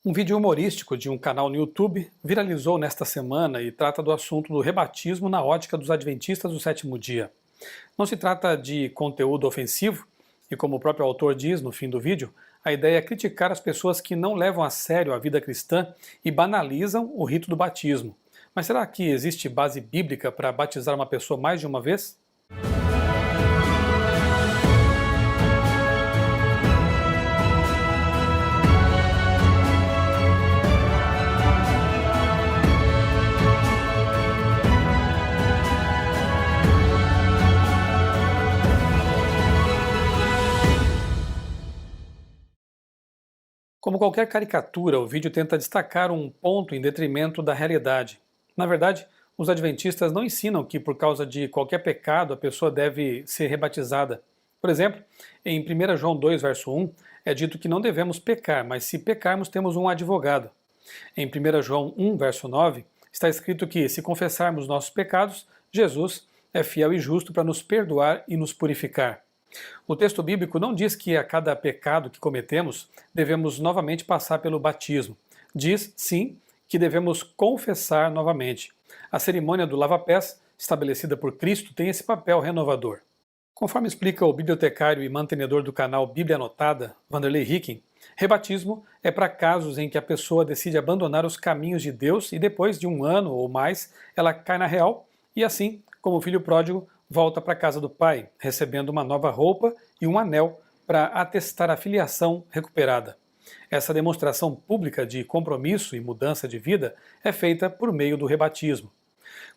Um vídeo humorístico de um canal no YouTube viralizou nesta semana e trata do assunto do rebatismo na ótica dos adventistas do sétimo dia. Não se trata de conteúdo ofensivo, e como o próprio autor diz no fim do vídeo, a ideia é criticar as pessoas que não levam a sério a vida cristã e banalizam o rito do batismo. Mas será que existe base bíblica para batizar uma pessoa mais de uma vez? Como qualquer caricatura, o vídeo tenta destacar um ponto em detrimento da realidade. Na verdade, os adventistas não ensinam que por causa de qualquer pecado a pessoa deve ser rebatizada. Por exemplo, em 1 João 2, verso 1, é dito que não devemos pecar, mas se pecarmos temos um advogado. Em 1 João 1, verso 9, está escrito que se confessarmos nossos pecados, Jesus é fiel e justo para nos perdoar e nos purificar. O texto bíblico não diz que a cada pecado que cometemos devemos novamente passar pelo batismo. Diz, sim, que devemos confessar novamente. A cerimônia do lava-pés, estabelecida por Cristo, tem esse papel renovador. Conforme explica o bibliotecário e mantenedor do canal Bíblia Anotada, Vanderlei Hicking, rebatismo é para casos em que a pessoa decide abandonar os caminhos de Deus e depois de um ano ou mais ela cai na real e assim, como o filho pródigo, volta para a casa do pai, recebendo uma nova roupa e um anel para atestar a filiação recuperada. Essa demonstração pública de compromisso e mudança de vida é feita por meio do rebatismo.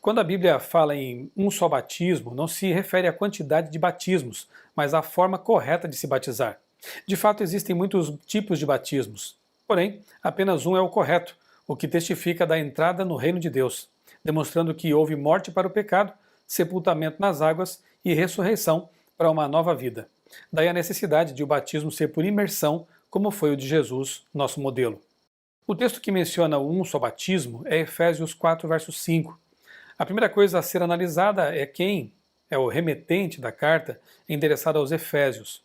Quando a Bíblia fala em um só batismo, não se refere à quantidade de batismos, mas à forma correta de se batizar. De fato, existem muitos tipos de batismos, porém, apenas um é o correto, o que testifica da entrada no reino de Deus, demonstrando que houve morte para o pecado, sepultamento nas águas e ressurreição para uma nova vida. Daí a necessidade de o batismo ser por imersão, como foi o de Jesus, nosso modelo. O texto que menciona o um só batismo é Efésios 4, verso 5. A primeira coisa a ser analisada é quem é o remetente da carta endereçada aos Efésios.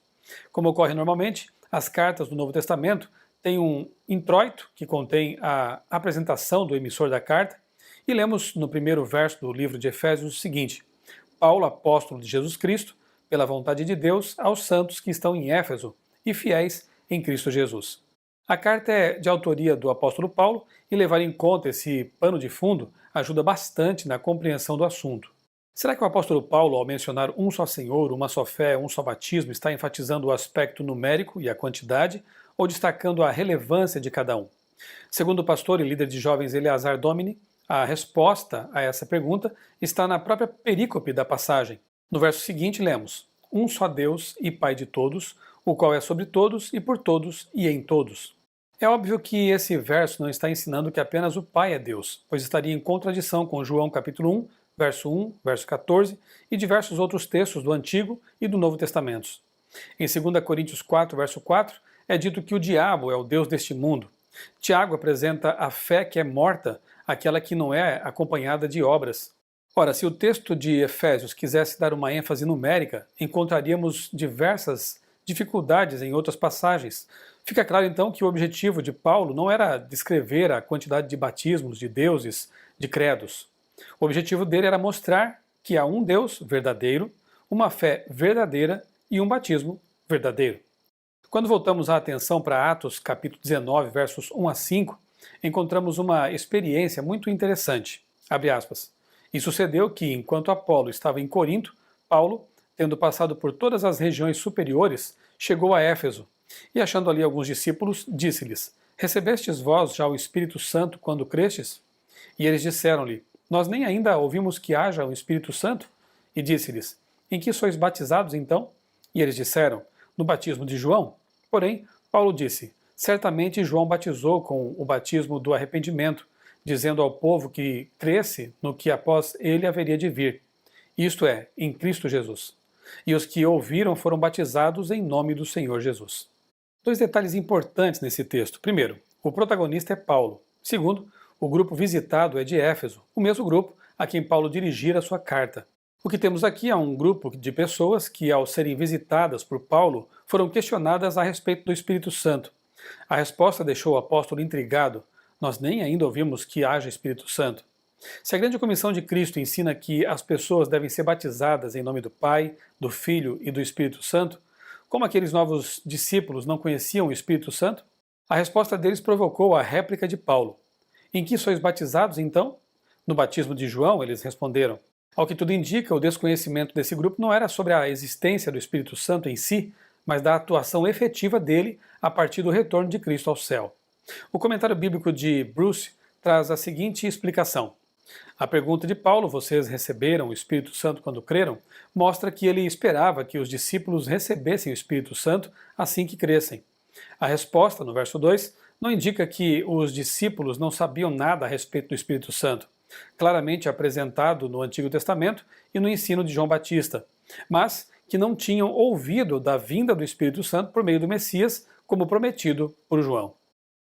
Como ocorre normalmente, as cartas do Novo Testamento têm um introito, que contém a apresentação do emissor da carta, e lemos no primeiro verso do livro de Efésios o seguinte: Paulo, apóstolo de Jesus Cristo, pela vontade de Deus, aos santos que estão em Éfeso e fiéis em Cristo Jesus. A carta é de autoria do apóstolo Paulo e levar em conta esse pano de fundo ajuda bastante na compreensão do assunto. Será que o apóstolo Paulo, ao mencionar um só Senhor, uma só fé, um só batismo, está enfatizando o aspecto numérico e a quantidade ou destacando a relevância de cada um? Segundo o pastor e líder de jovens Eleazar Domini, a resposta a essa pergunta está na própria perícope da passagem. No verso seguinte lemos: Um só Deus e Pai de todos, o qual é sobre todos e por todos e em todos. É óbvio que esse verso não está ensinando que apenas o Pai é Deus, pois estaria em contradição com João capítulo 1, verso 14 e diversos outros textos do Antigo e do Novo Testamentos. Em 2 Coríntios 4, verso 4, é dito que o diabo é o Deus deste mundo. Tiago apresenta a fé que é morta, aquela que não é acompanhada de obras. Ora, se o texto de Efésios quisesse dar uma ênfase numérica, encontraríamos diversas dificuldades em outras passagens. Fica claro então que o objetivo de Paulo não era descrever a quantidade de batismos, de deuses, de credos. O objetivo dele era mostrar que há um Deus verdadeiro, uma fé verdadeira e um batismo verdadeiro. Quando voltamos a atenção para Atos capítulo 19, versos 1 a 5, encontramos uma experiência muito interessante. Abre aspas. E sucedeu que, enquanto Apolo estava em Corinto, Paulo, tendo passado por todas as regiões superiores, chegou a Éfeso, e achando ali alguns discípulos, disse-lhes: Recebestes vós já o Espírito Santo quando crestes? E eles disseram-lhe: Nós nem ainda ouvimos que haja o Espírito Santo? E disse-lhes: Em que sois batizados então? E eles disseram: No batismo de João. Porém, Paulo disse: Certamente João batizou com o batismo do arrependimento, dizendo ao povo que cresce no que após ele haveria de vir, isto é, em Cristo Jesus. E os que ouviram foram batizados em nome do Senhor Jesus. Dois detalhes importantes nesse texto. Primeiro, o protagonista é Paulo. Segundo, o grupo visitado é de Éfeso, o mesmo grupo a quem Paulo dirigira sua carta. O que temos aqui é um grupo de pessoas que, ao serem visitadas por Paulo, foram questionadas a respeito do Espírito Santo. A resposta deixou o apóstolo intrigado. Nós nem ainda ouvimos que haja Espírito Santo. Se a grande comissão de Cristo ensina que as pessoas devem ser batizadas em nome do Pai, do Filho e do Espírito Santo, como aqueles novos discípulos não conheciam o Espírito Santo? A resposta deles provocou a réplica de Paulo. Em que sois batizados, então? No batismo de João, eles responderam. Ao que tudo indica, o desconhecimento desse grupo não era sobre a existência do Espírito Santo em si, mas da atuação efetiva dele a partir do retorno de Cristo ao céu. O comentário bíblico de Bruce traz a seguinte explicação. A pergunta de Paulo, vocês receberam o Espírito Santo quando creram, mostra que ele esperava que os discípulos recebessem o Espírito Santo assim que crescem. A resposta, no verso 2, não indica que os discípulos não sabiam nada a respeito do Espírito Santo, claramente apresentado no Antigo Testamento e no ensino de João Batista, mas que não tinham ouvido da vinda do Espírito Santo por meio do Messias, como prometido por João.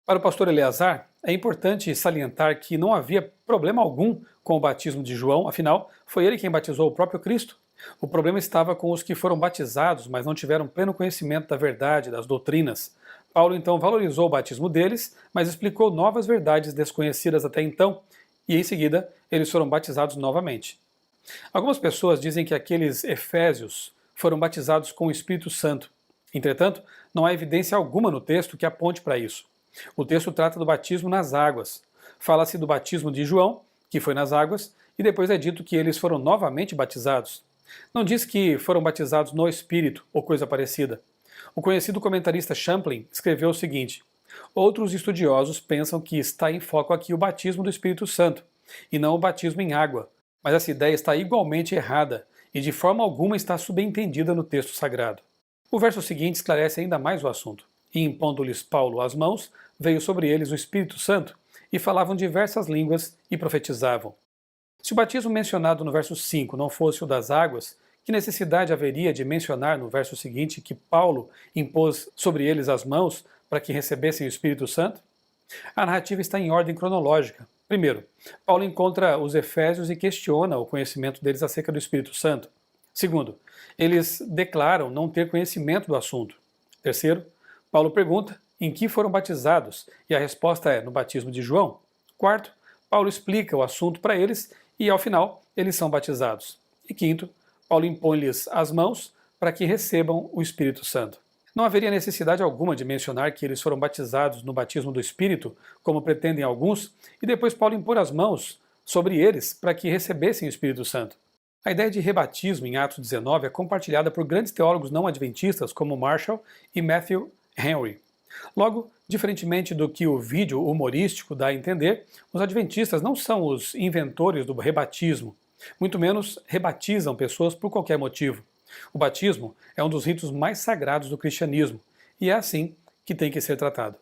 Para o pastor Eleazar, é importante salientar que não havia problema algum com o batismo de João, afinal, foi ele quem batizou o próprio Cristo. O problema estava com os que foram batizados, mas não tiveram pleno conhecimento da verdade, das doutrinas. Paulo então valorizou o batismo deles, mas explicou novas verdades desconhecidas até então, e em seguida eles foram batizados novamente. Algumas pessoas dizem que aqueles efésios foram batizados com o Espírito Santo. Entretanto, não há evidência alguma no texto que aponte para isso. O texto trata do batismo nas águas. Fala-se do batismo de João, que foi nas águas, e depois é dito que eles foram novamente batizados. Não diz que foram batizados no Espírito ou coisa parecida. O conhecido comentarista Champlin escreveu o seguinte: outros estudiosos pensam que está em foco aqui o batismo do Espírito Santo, e não o batismo em água, mas essa ideia está igualmente errada e de forma alguma está subentendida no texto sagrado. O verso seguinte esclarece ainda mais o assunto. E impondo-lhes Paulo as mãos, veio sobre eles o Espírito Santo, e falavam diversas línguas e profetizavam. Se o batismo mencionado no verso 5 não fosse o das águas, que necessidade haveria de mencionar no verso seguinte que Paulo impôs sobre eles as mãos para que recebessem o Espírito Santo? A narrativa está em ordem cronológica. Primeiro, Paulo encontra os efésios e questiona o conhecimento deles acerca do Espírito Santo. Segundo, eles declaram não ter conhecimento do assunto. Terceiro, Paulo pergunta em que foram batizados, e a resposta é no batismo de João. Quarto, Paulo explica o assunto para eles e, ao final, eles são batizados. E quinto, Paulo impõe-lhes as mãos para que recebam o Espírito Santo. Não haveria necessidade alguma de mencionar que eles foram batizados no batismo do Espírito, como pretendem alguns, e depois Paulo impor as mãos sobre eles para que recebessem o Espírito Santo. A ideia de rebatismo em Atos 19 é compartilhada por grandes teólogos não adventistas como Marshall e Matthew Henry. Logo, diferentemente do que o vídeo humorístico dá a entender, os adventistas não são os inventores do rebatismo, muito menos rebatizam pessoas por qualquer motivo. O batismo é um dos ritos mais sagrados do cristianismo, e é assim que tem que ser tratado.